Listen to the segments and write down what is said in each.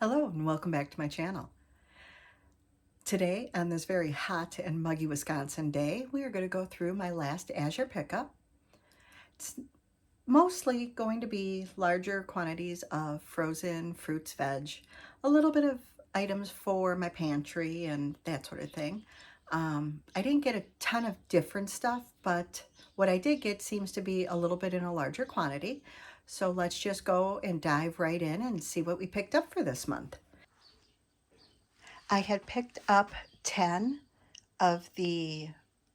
Hello and welcome back to my channel. Today, on this very hot and muggy Wisconsin day, we are going to go through my last Azure pickup. It's mostly going to be larger quantities of frozen fruits, veg, a little bit of items for my pantry and that sort of thing. I didn't get a ton of different stuff, but what I did get seems to be a little bit in a larger quantity. So let's just go and dive right in and see what we picked up for this month. I had picked up 10 of the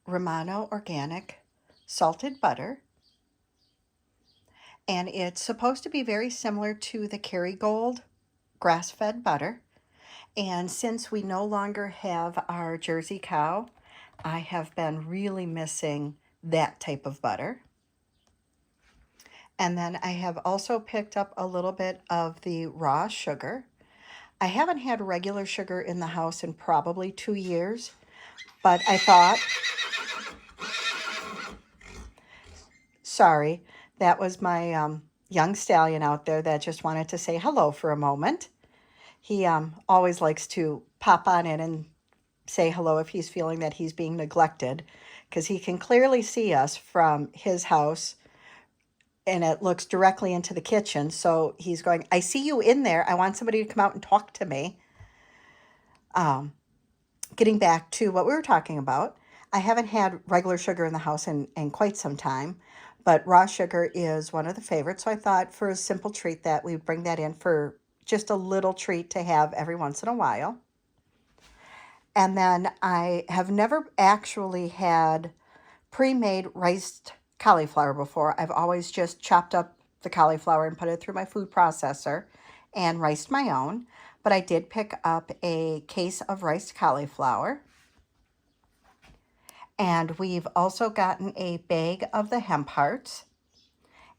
Romano organic salted butter, and it's supposed to be very similar to the Kerrygold grass-fed butter. And since we no longer have our Jersey cow, I have been really missing that type of butter. And then I have also picked up a little bit of the raw sugar. I haven't had regular sugar in the house in probably 2 years, but I thought, sorry, that was my young stallion out there that just wanted to say hello for a moment. He always likes to pop on in and say hello if he's feeling that he's being neglected, because he can clearly see us from his house and it looks directly into the kitchen. So he's going, I see you in there. I want somebody to come out and talk to me. Getting back to what we were talking about, I haven't had regular sugar in the house in quite some time, but raw sugar is one of the favorites. So I thought for a simple treat that we would bring that in for just a little treat to have every once in a while. And then I have never actually had pre-made riced cauliflower before. I've always just chopped up the cauliflower and put it through my food processor and riced my own. But I did pick up a case of riced cauliflower. And we've also gotten a bag of the hemp hearts.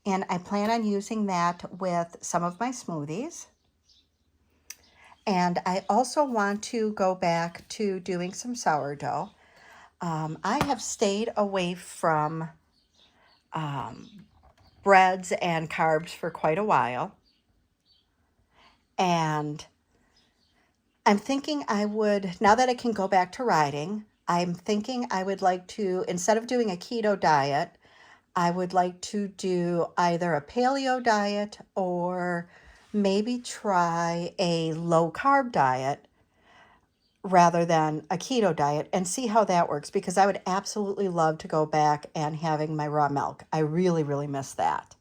And I plan on using that with some of my smoothies. And I also want to go back to doing some sourdough. I have stayed away from breads and carbs for quite a while. And I'm thinking I would, now that I can go back to riding, I'm thinking I would like to, instead of doing a keto diet, I would like to do either a paleo diet or maybe try a low carb diet rather than a keto diet and see how that works, because I would absolutely love to go back and having my raw milk. I really, really miss that.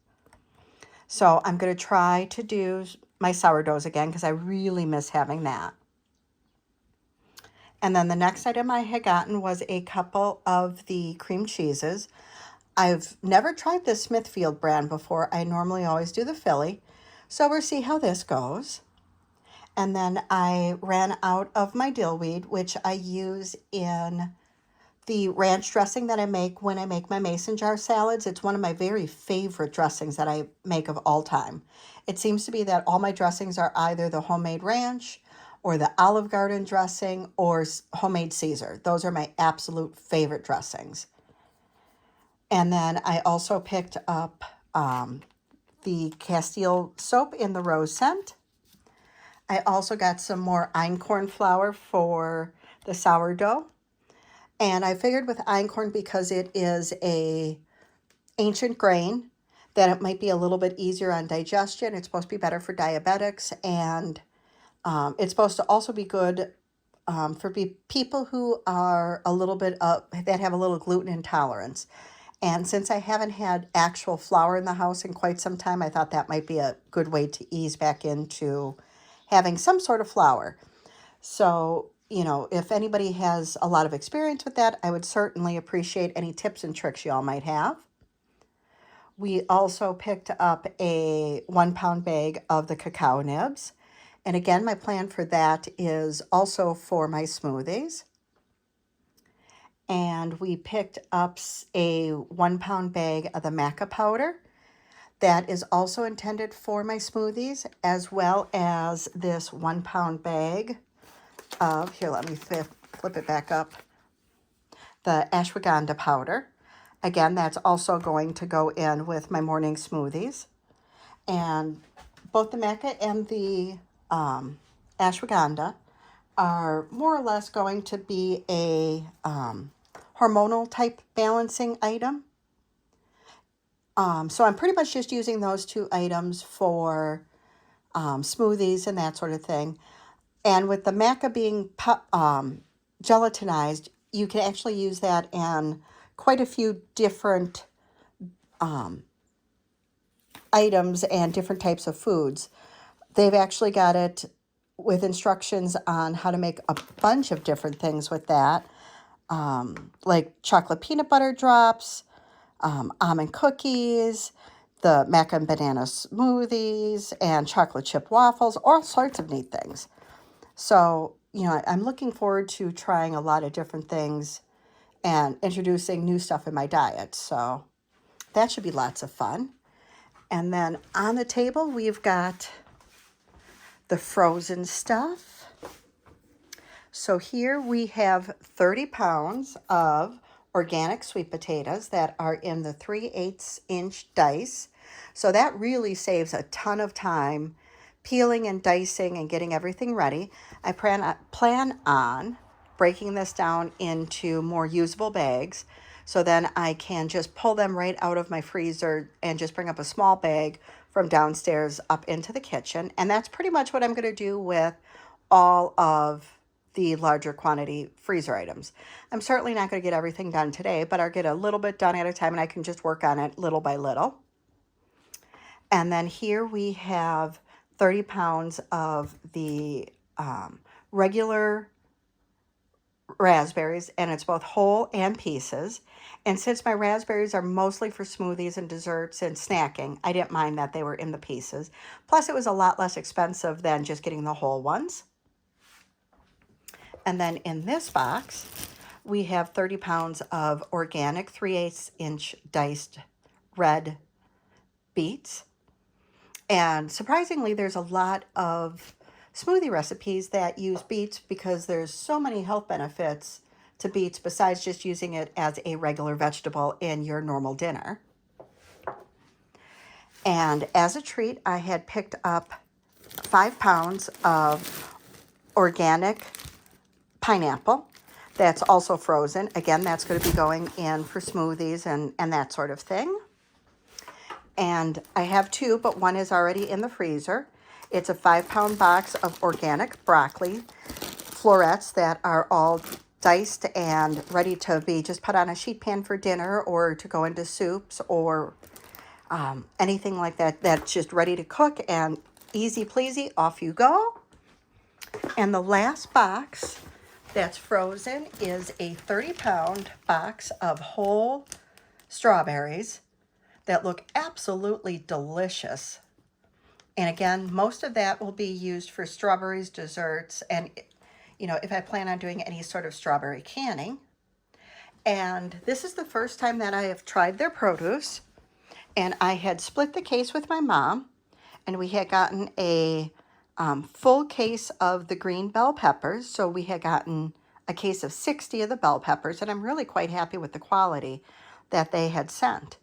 So I'm going to try to do my sourdoughs again because I really miss having that. And then the next item I had gotten was a couple of the cream cheeses. I've never tried the Smithfield brand before. I normally always do the Philly. So we'll see how this goes. And then I ran out of my dill weed, which I use in the ranch dressing that I make when I make my mason jar salads. It's one of my very favorite dressings that I make of all time. It seems to be that all my dressings are either the homemade ranch or the Olive Garden dressing or homemade Caesar. Those are my absolute favorite dressings. And then I also picked up the Castile soap in the rose scent. I also got some more eincorn flour for the sourdough. And I figured with eincorn, because it is a ancient grain, that it might be a little bit easier on digestion. It's supposed to be better for diabetics, and it's supposed to also be good for people who are a little bit that have a little gluten intolerance. And since I haven't had actual flour in the house in quite some time, I thought that might be a good way to ease back into having some sort of flour. So, if anybody has a lot of experience with that, I would certainly appreciate any tips and tricks y'all might have. We also picked up a 1-pound bag of the cacao nibs. And again, my plan for that is also for my smoothies. And we picked up a 1-pound bag of the maca powder. That is also intended for my smoothies, as well as this 1-pound bag of, here, let me flip it back up, the ashwagandha powder. Again, that's also going to go in with my morning smoothies. And both the maca and the ashwagandha are more or less going to be a hormonal type balancing item. So I'm pretty much just using those two items for smoothies and that sort of thing. And with the maca being gelatinized, you can actually use that in quite a few different items and different types of foods. They've actually got it with instructions on how to make a bunch of different things with that, like chocolate peanut butter drops, almond cookies, the maca and banana smoothies, and chocolate chip waffles, all sorts of neat things. So, I'm looking forward to trying a lot of different things and introducing new stuff in my diet. So that should be lots of fun. And then on the table, we've got the frozen stuff. So here we have 30 pounds of organic sweet potatoes that are in the 3/8 inch dice. So that really saves a ton of time peeling and dicing and getting everything ready. I plan on breaking this down into more usable bags. So then I can just pull them right out of my freezer and just bring up a small bag from downstairs up into the kitchen. And that's pretty much what I'm going to do with all of the larger quantity freezer items. I'm certainly not going to get everything done today, but I'll get a little bit done at a time and I can just work on it little by little. And then here we have 30 pounds of the regular raspberries, and it's both whole and pieces. And since my raspberries are mostly for smoothies and desserts and snacking, I didn't mind that they were in the pieces. Plus, it was a lot less expensive than just getting the whole ones. And then in this box, we have 30 pounds of organic 3/8 inch diced red beets. And surprisingly, there's a lot of smoothie recipes that use beets because there's so many health benefits to beets besides just using it as a regular vegetable in your normal dinner. And as a treat, I had picked up 5 pounds of organic pineapple that's also frozen. Again, that's going to be going in for smoothies and that sort of thing. And I have two, but one is already in the freezer. It's a 5-pound box of organic broccoli florets that are all diced and ready to be just put on a sheet pan for dinner or to go into soups or anything like that. That's just ready to cook and easy pleasy, off you go. And the last box that's frozen is a 30-pound box of whole strawberries that look absolutely delicious. And again, most of that will be used for strawberries, desserts, and if I plan on doing any sort of strawberry canning. And this is the first time that I have tried their produce. And I had split the case with my mom, and we had gotten a full case of the green bell peppers. So we had gotten a case of 60 of the bell peppers, and I'm really quite happy with the quality that they had sent.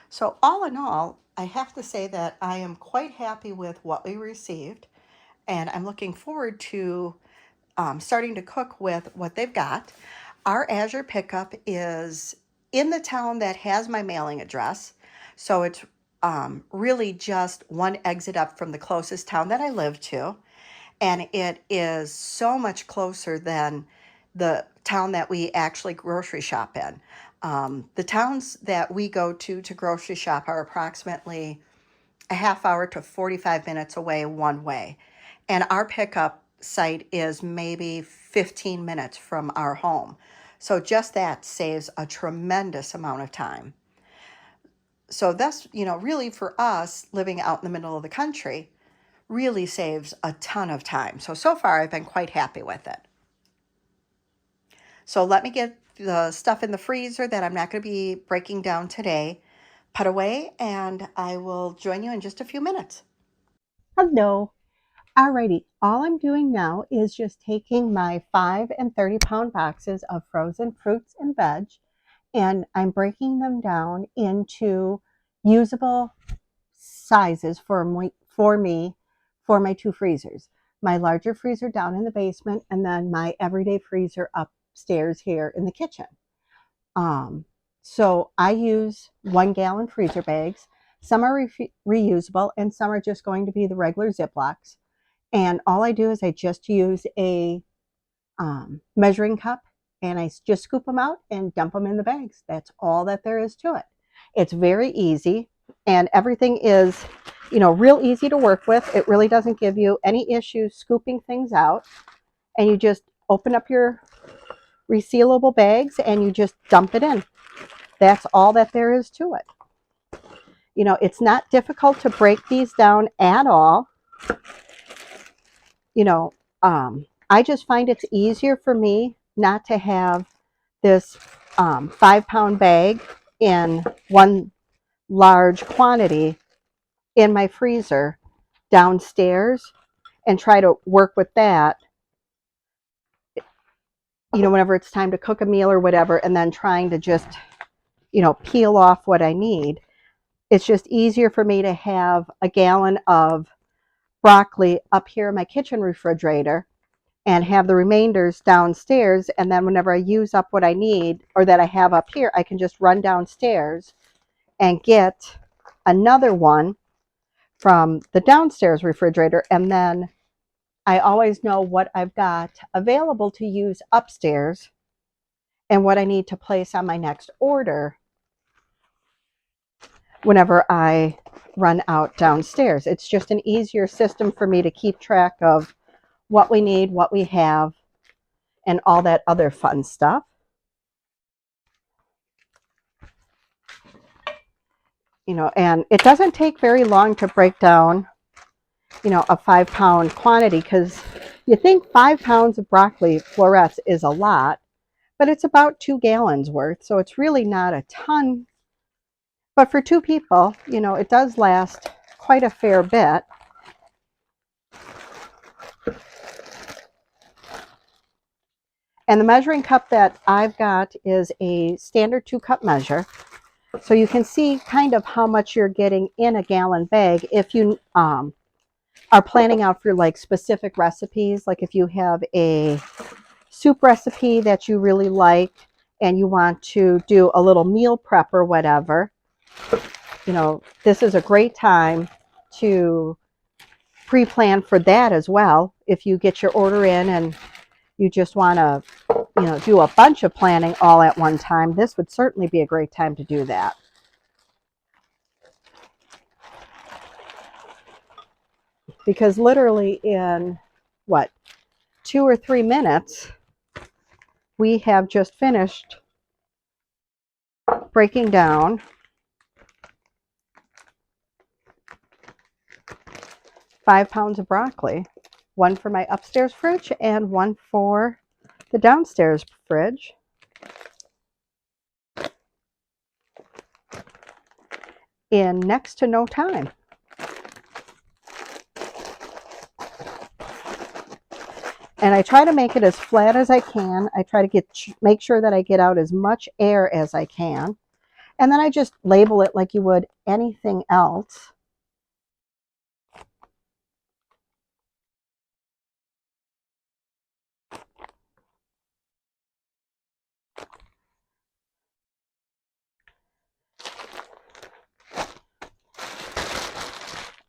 So all in all, I have to say that I am quite happy with what we received, and I'm looking forward to starting to cook with what they've got. Our Azure pickup is in the town that has my mailing address, so it's really just one exit up from the closest town that I live to, and it is so much closer than the town that we actually grocery shop in. The towns that we go to grocery shop are approximately a half hour to 45 minutes away one way. And our pickup site is maybe 15 minutes from our home. So just that saves a tremendous amount of time. So that's, really for us living out in the middle of the country, really saves a ton of time. So far I've been quite happy with it. So let me get the stuff in the freezer that I'm not going to be breaking down today put away, and I will join you in just a few minutes. Hello. Alrighty. All I'm doing now is just taking my 5 and 30-pound boxes of frozen fruits and veg, and I'm breaking them down into usable sizes for me for my two freezers. my larger freezer down in the basement, and then my everyday freezer upstairs here in the kitchen. Um, so I use 1 gallon freezer bags. Some are reusable and some are just going to be the regular Ziplocs. And all I do is I just use a measuring cup and I just scoop them out and dump them in the bags. That's all that there is to it. It's very easy and everything is, real easy to work with. It really doesn't give you any issues scooping things out. And you just open up your resealable bags and you just dump it in. That's all that there is to it. It's not difficult to break these down at all. I just find it's easier for me not to have this 5-pound bag in one large quantity in my freezer downstairs and try to work with that, whenever it's time to cook a meal or whatever, and then trying to just, peel off what I need. It's just easier for me to have a gallon of broccoli up here in my kitchen refrigerator and have the remainders downstairs. And then whenever I use up what I need or that I have up here, I can just run downstairs and get another one from the downstairs refrigerator. And then I always know what I've got available to use upstairs and what I need to place on my next order whenever I run out downstairs. It's just an easier system for me to keep track of what we need, what we have, and all that other fun stuff. And it doesn't take very long to break down, a 5-pound quantity, because you think 5 pounds of broccoli florets is a lot, but it's about 2 gallons worth. So it's really not a ton. But for 2 people, it does last quite a fair bit. And the measuring cup that I've got is a standard 2-cup measure. So you can see kind of how much you're getting in a gallon bag if you are planning out for like specific recipes. Like if you have a soup recipe that you really like and you want to do a little meal prep or whatever, this is a great time to pre-plan for that as well. If you get your order in and you just want to, do a bunch of planning all at one time, this would certainly be a great time to do that. Because literally in, 2 or 3 minutes, we have just finished breaking down 5 pounds of broccoli, one for my upstairs fridge and one for the downstairs fridge. In next to no time. And I try to make it as flat as I can. I try to make sure that I get out as much air as I can. And then I just label it like you would anything else.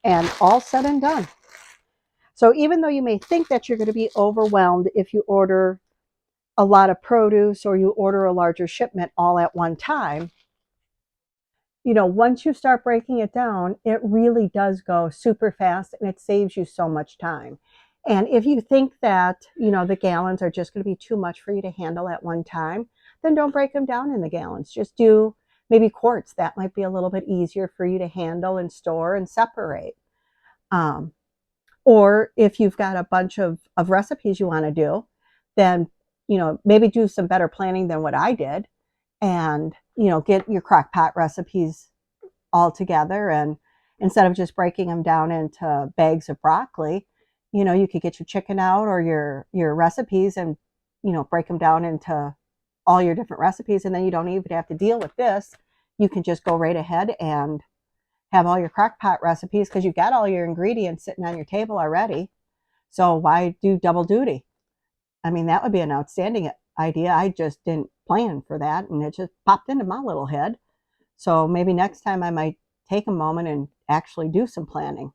And all said and done. So even though you may think that you're going to be overwhelmed if you order a lot of produce or you order a larger shipment all at one time, once you start breaking it down, it really does go super fast and it saves you so much time. And if you think that, the gallons are just going to be too much for you to handle at one time, then don't break them down in the gallons. Just do maybe quarts. That might be a little bit easier for you to handle and store and separate. Or if you've got a bunch of recipes you want to do, then, maybe do some better planning than what I did and, get your crock pot recipes all together. And instead of just breaking them down into bags of broccoli, you could get your chicken out or your recipes and, break them down into all your different recipes. And then you don't even have to deal with this. You can just go right ahead and have all your crock pot recipes because you've got all your ingredients sitting on your table already. So why do double duty? I mean, that would be an outstanding idea. I just didn't plan for that, and it just popped into my little head. So maybe next time I might take a moment and actually do some planning.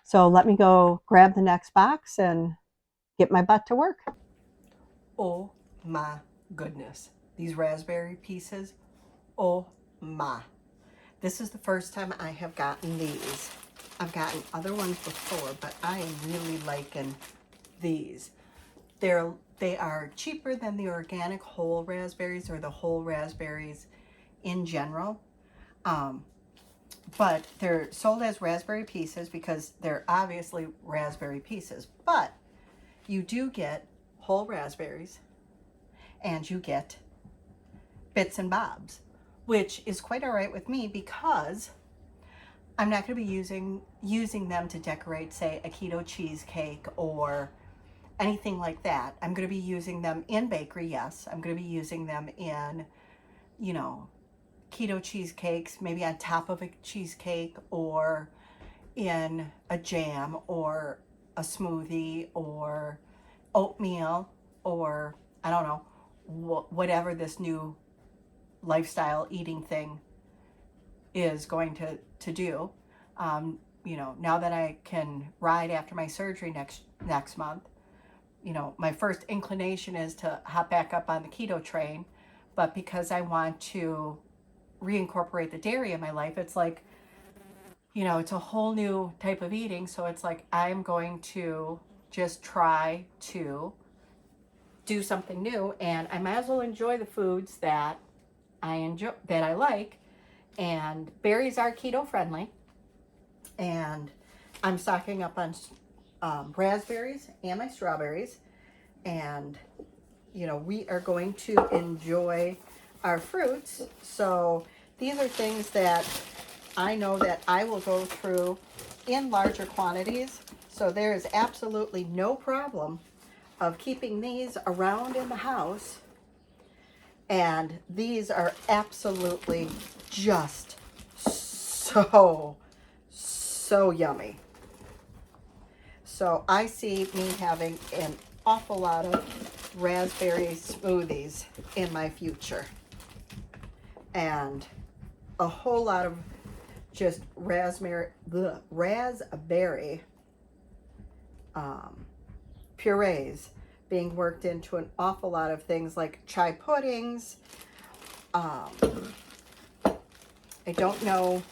So let me go grab the next box and get my butt to work. Oh my goodness. These raspberry pieces. Oh my. This is the first time I have gotten these. I've gotten other ones before, but I am really liking these. They are cheaper than the organic whole raspberries or the whole raspberries in general. But they're sold as raspberry pieces because they're obviously raspberry pieces. But you do get whole raspberries and you get bits and bobs, which is quite all right with me because I'm not going to be using them to decorate, say, a keto cheesecake or anything like that. I'm going to be using them in bakery, yes. I'm going to be using them in, you know, keto cheesecakes, maybe on top of a cheesecake, or in a jam or a smoothie or oatmeal, or I don't know, whatever this new lifestyle eating thing is going to do. Now that I can ride after my surgery next month, my first inclination is to hop back up on the keto train. But because I want to reincorporate the dairy in my life, it's like, it's a whole new type of eating. So it's like I'm going to just try to do something new, and I might as well enjoy the foods that I like. And berries are keto friendly, and I'm stocking up on raspberries and my strawberries, and we are going to enjoy our fruits. So these are things that I know that I will go through in larger quantities. So there is absolutely no problem of keeping these around in the house. And these are absolutely just so yummy. So I see me having an awful lot of raspberry smoothies in my future, and a whole lot of just raspberry purees being worked into an awful lot of things like chai puddings. I don't know,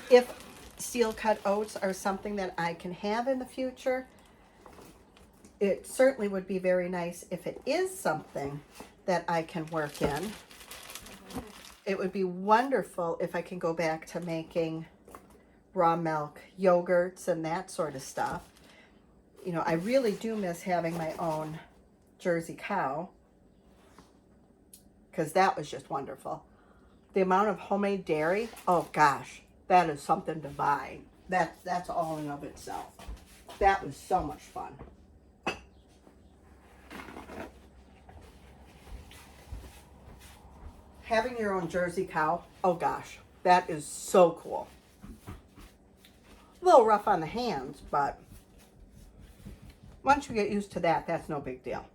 if steel cut oats are something that I can have in the future. It certainly would be very nice if it is something that I can work in. It would be wonderful if I can go back to making raw milk yogurts and that sort of stuff. I really do miss having my own Jersey cow, because that was just wonderful. The amount of homemade dairy, oh gosh, that is something divine. That's all in of itself. That was so much fun. Having your own Jersey cow, oh gosh, that is so cool. A little rough on the hands, but once you get used to that, that's no big deal.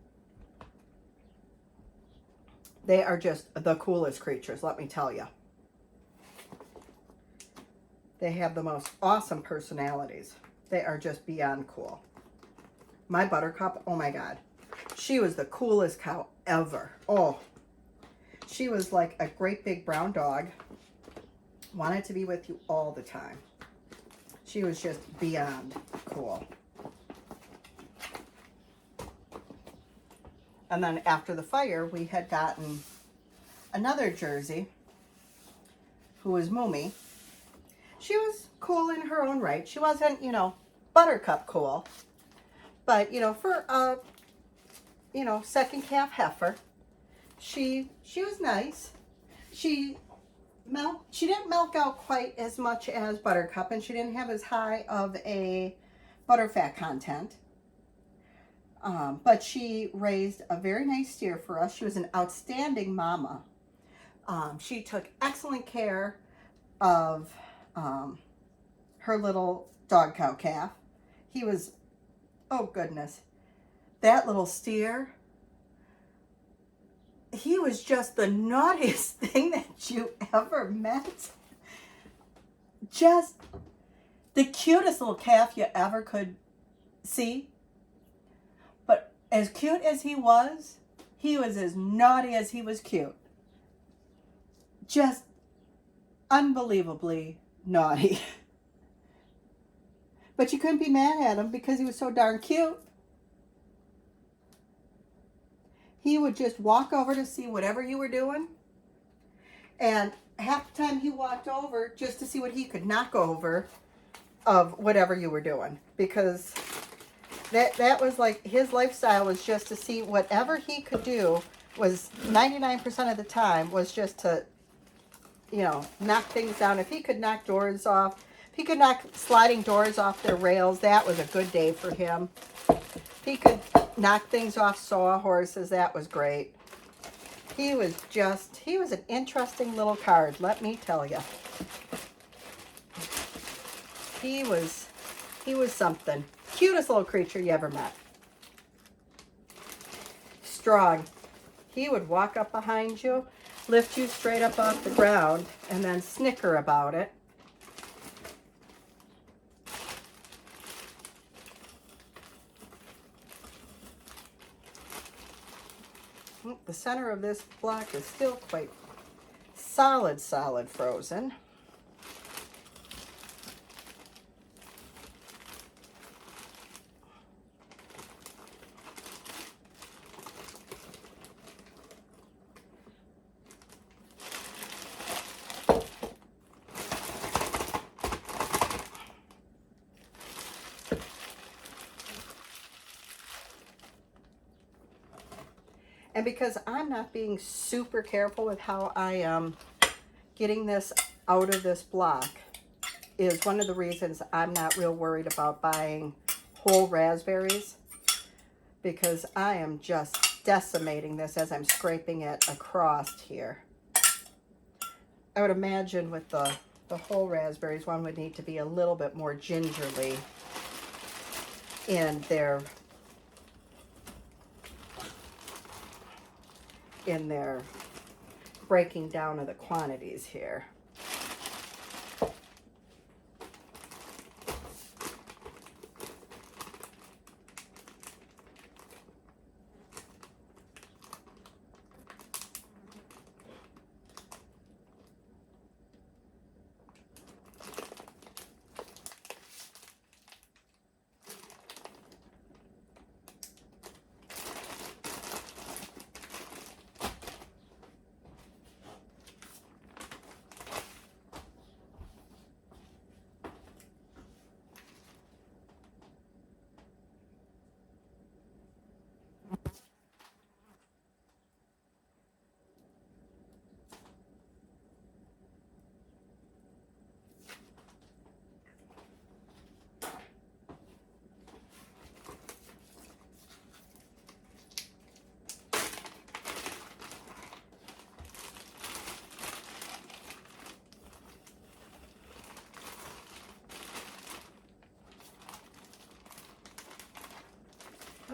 They are just the coolest creatures, let me tell you. They have the most awesome personalities. They are just beyond cool. My Buttercup, oh my God. She was the coolest cow ever. Oh, she was like a great big brown dog. Wanted to be with you all the time. She was just beyond cool. And then after the fire, we had gotten another Jersey who was Moomy. She was cool in her own right. She wasn't, Buttercup cool. But, for a, second calf heifer, she was nice. She didn't milk out quite as much as Buttercup, and she didn't have as high of a butterfat content. But she raised a very nice steer for us. She was an outstanding mama. She took excellent care of her little dog cow calf. He was, oh goodness, that little steer, he was just the naughtiest thing that you ever met. Just the cutest little calf you ever could see. But as cute as he was as naughty as he was cute. Just unbelievably naughty. But you couldn't be mad at him because he was so darn cute. He would just walk over to see whatever you were doing. And half the time he walked over just to see what he could knock over of whatever you were doing. Because that was like his lifestyle, was just to see whatever he could do, was 99% of the time was just to, you know, knock things down. If he could knock doors off, if he could knock sliding doors off their rails, that was a good day for him. If he could knock things off sawhorses, that was great. He was an interesting little card, let me tell you. He was something. Cutest little creature you ever met. Strong. He would walk up behind you, lift you straight up off the ground, and then snicker about it. The center of this block is still quite solid frozen. And because I'm not being super careful with how I am getting this out of this block, is one of the reasons I'm not real worried about buying whole raspberries, because I am just decimating this as I'm scraping it across here. I would imagine with the whole raspberries, one would need to be a little bit more gingerly in their breaking down of the quantities here.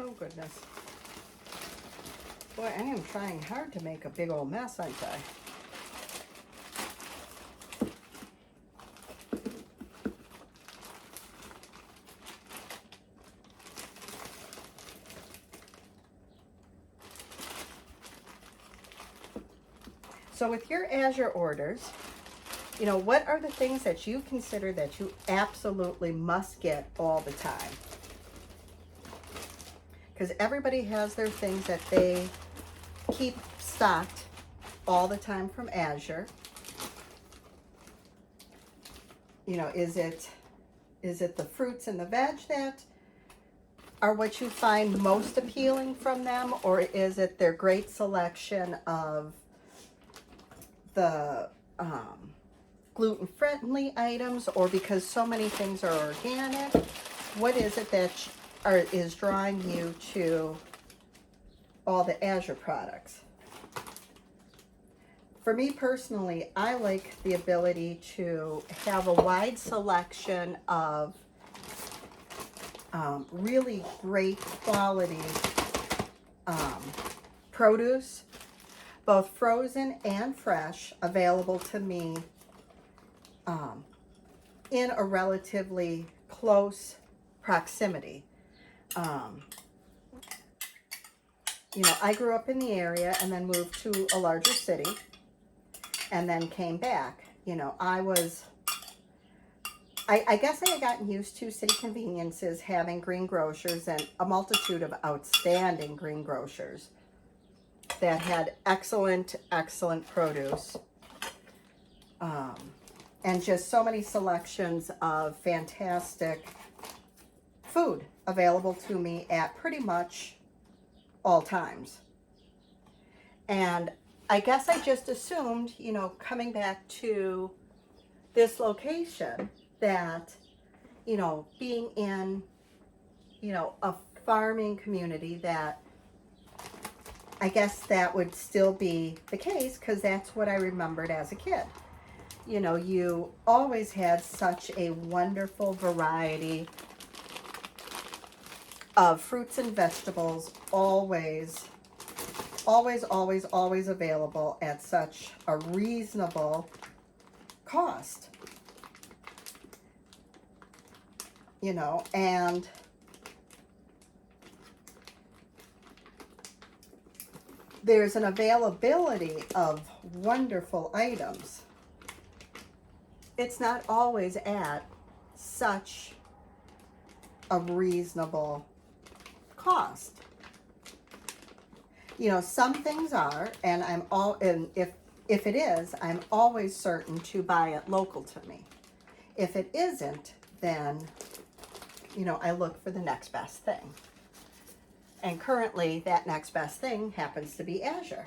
Oh goodness. Boy, I am trying hard to make a big old mess, aren't I? So with your Azure orders, you know, what are the things that you consider that you absolutely must get all the time? Because everybody has their things that they keep stocked all the time from Azure. You know, is it the fruits and the veg that are what you find most appealing from them, or is it their great selection of the gluten-friendly items, or because so many things are organic? What is it that is drawing you to all the Azure products? For me personally, I like the ability to have a wide selection of really great quality produce, both frozen and fresh, available to me in a relatively close proximity. You know, I grew up in the area and then moved to a larger city and then came back. You know, I guess I had gotten used to city conveniences having green grocers and a multitude of outstanding green grocers that had excellent, excellent produce. And just so many selections of fantastic food available to me at pretty much all times. And I guess I just assumed, you know, coming back to this location that, you know, being in, you know, a farming community, that I guess that would still be the case, because that's what I remembered as a kid. You know, you always had such a wonderful variety of fruits and vegetables, always available at such a reasonable cost. You know, and there's an availability of wonderful items. It's not always at such a reasonable cost. You know, some things are, and if it is, I'm always certain to buy it local to me. If it isn't, then, you know, I look for the next best thing. And currently, that next best thing happens to be Azure.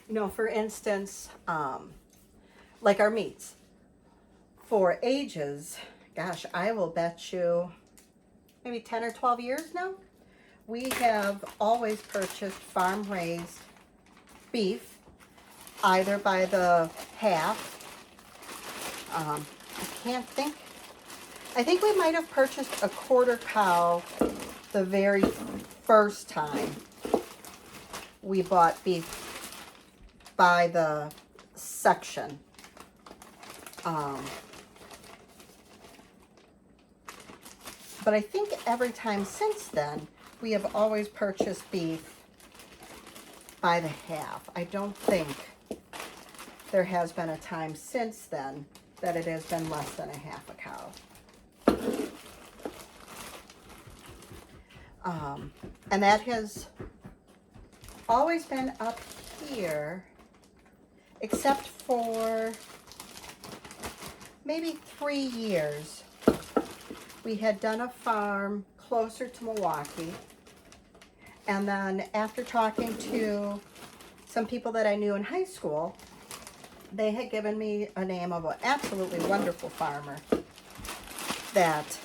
You know, for instance, like our meats. For ages, gosh, I will bet you maybe 10 or 12 years now, we have always purchased farm-raised beef, either by the half. I can't think. I think we might have purchased a quarter cow the very first time we bought beef by the section. But I think every time since then, we have always purchased beef by the half. I don't think there has been a time since then that it has been less than a half a cow. And that has always been up here, except for maybe 3 years. We had done a farm closer to Milwaukee, and then after talking to some people that I knew in high school, they had given me a name of an absolutely wonderful farmer that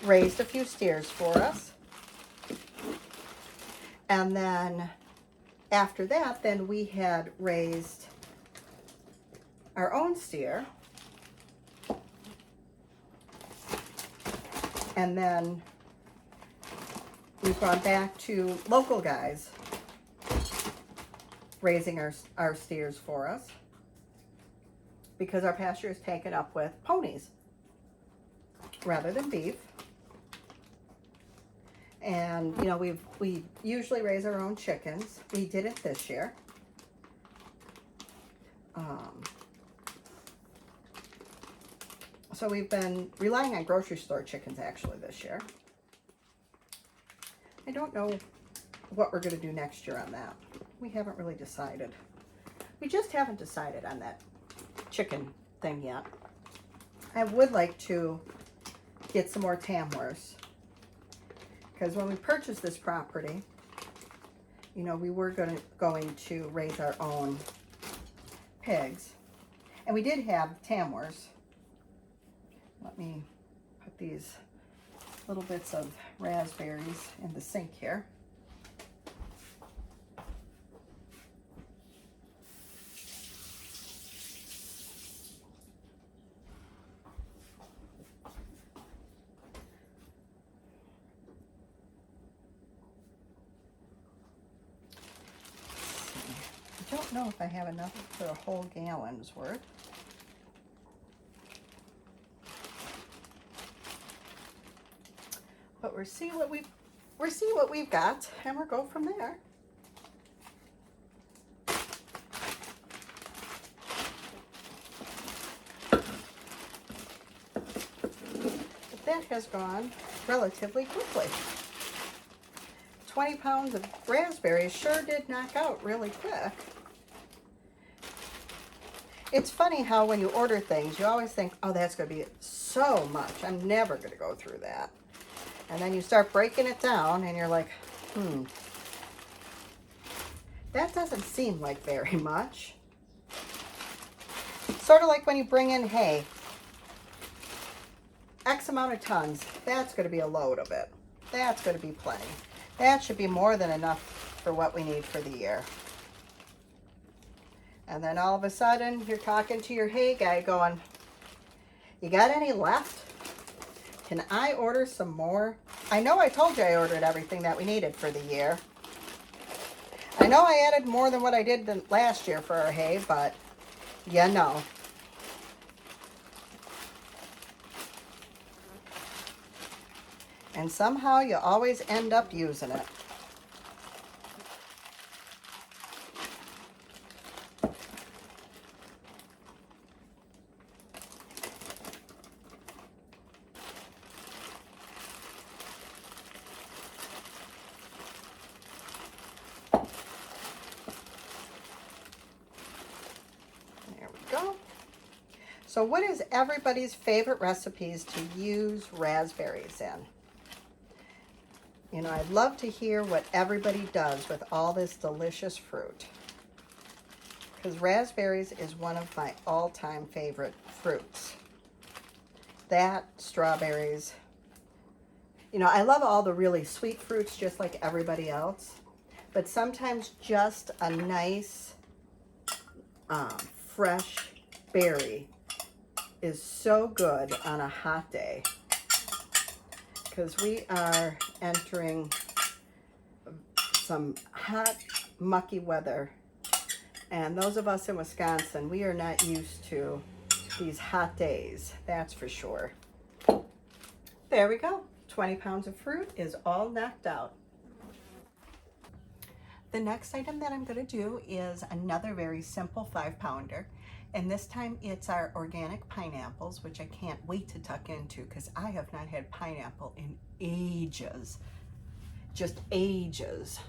raised a few steers for us. And then after that, then we had raised our own steer. And then we've gone back to local guys raising our steers for us, because our pasture is taken up with ponies rather than beef. And, you know, we usually raise our own chickens. We did it this year. So we've been relying on grocery store chickens actually this year. I don't know what we're going to do next year on that. We haven't really decided. We just haven't decided on that chicken thing yet. I would like to get some more Tamworths, because when we purchased this property, you know, we were going to raise our own pigs. And we did have Tamworths. Let me put these little bits of raspberries in the sink here. I don't know if I have enough for a whole gallon's worth. But we'll see what we've got, and we'll go from there. But that has gone relatively quickly. 20 pounds of raspberries sure did knock out really quick. It's funny how when you order things, you always think, oh, that's going to be so much. I'm never going to go through that. And then you start breaking it down and you're like, that doesn't seem like very much. Sort of like when you bring in hay. X amount of tons, that's going to be a load of it. That's going to be plenty. That should be more than enough for what we need for the year. And then all of a sudden, you're talking to your hay guy going, you got any left? Can I order some more? I know I told you I ordered everything that we needed for the year. I know I added more than what I did last year for our hay, but you know. And somehow you always end up using it. So what is everybody's favorite recipes to use raspberries in? You know, I'd love to hear what everybody does with all this delicious fruit. Because raspberries is one of my all-time favorite fruits. That, strawberries. You know, I love all the really sweet fruits just like everybody else. But sometimes just a nice, fresh berry is so good on a hot day, because we are entering some hot, mucky weather, and those of us in Wisconsin, we are not used to these hot days, that's for sure. There we go. 20 pounds of fruit is all knocked out. The next item that I'm going to do is another very simple 5-pounder. And this time it's our organic pineapples, which I can't wait to tuck into because I have not had pineapple in ages. Just ages.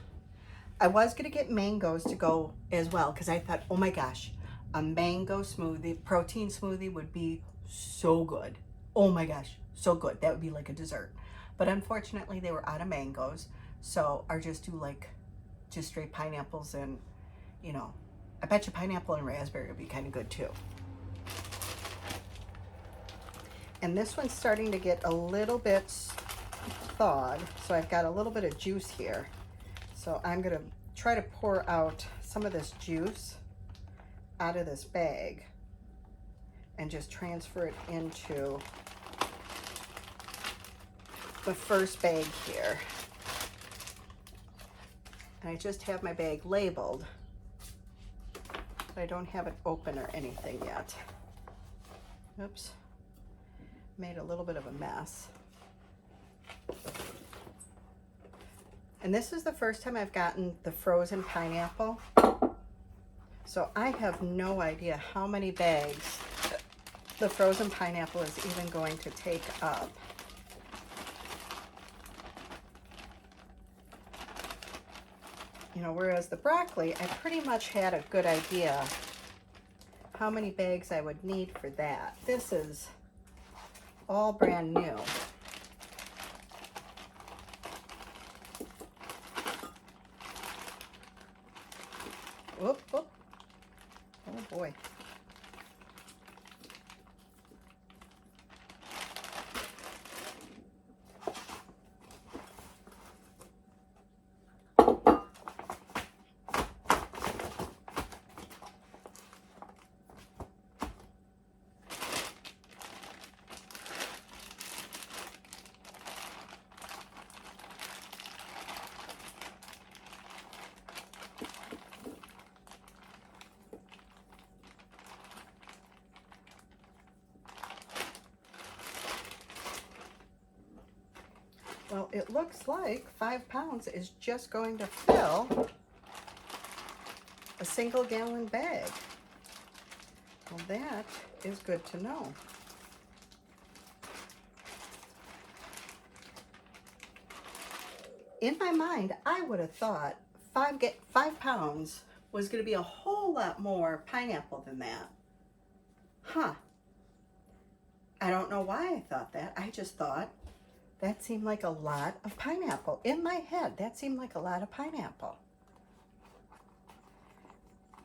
I was going to get mangoes to go as well because I thought, oh my gosh, a mango smoothie, protein smoothie would be so good. Oh my gosh, so good. That would be like a dessert. But unfortunately they were out of mangoes. So I'll just do like just straight pineapples, and you know, I bet you pineapple and raspberry would be kind of good too. And this one's starting to get a little bit thawed, so I've got a little bit of juice here. So I'm gonna try to pour out some of this juice out of this bag and just transfer it into the first bag here. And I just have my bag labeled, but I don't have it open or anything yet. Oops, made a little bit of a mess. And this is the first time I've gotten the frozen pineapple. So I have no idea how many bags the frozen pineapple is even going to take up. You know, whereas the broccoli, I pretty much had a good idea how many bags I would need for that. This is all brand new. Whoop, whoop. Don't boy. Well, it looks like 5 pounds is just going to fill a single gallon bag. Well, that is good to know. In my mind, I would have thought 5 pounds was going to be a whole lot more pineapple than that. Huh. I don't know why I thought that. I just thought that seemed like a lot of pineapple. In my head, that seemed like a lot of pineapple.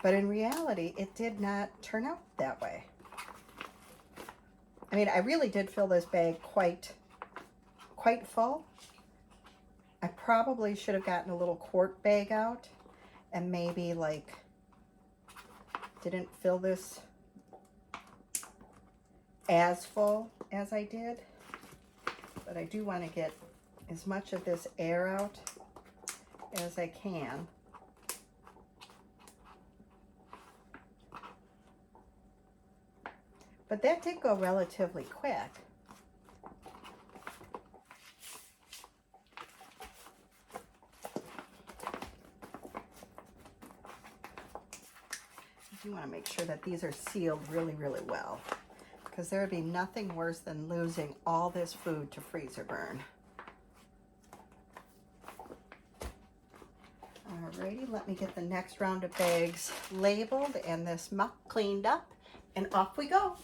But in reality, it did not turn out that way. I mean, I really did fill this bag quite full. I probably should have gotten a little quart bag out and maybe like didn't fill this as full as I did. But I do want to get as much of this air out as I can. But that did go relatively quick. You want to make sure that these are sealed really, really well, because there would be nothing worse than losing all this food to freezer burn. Alrighty, let me get the next round of bags labeled and this muck cleaned up, and off we go.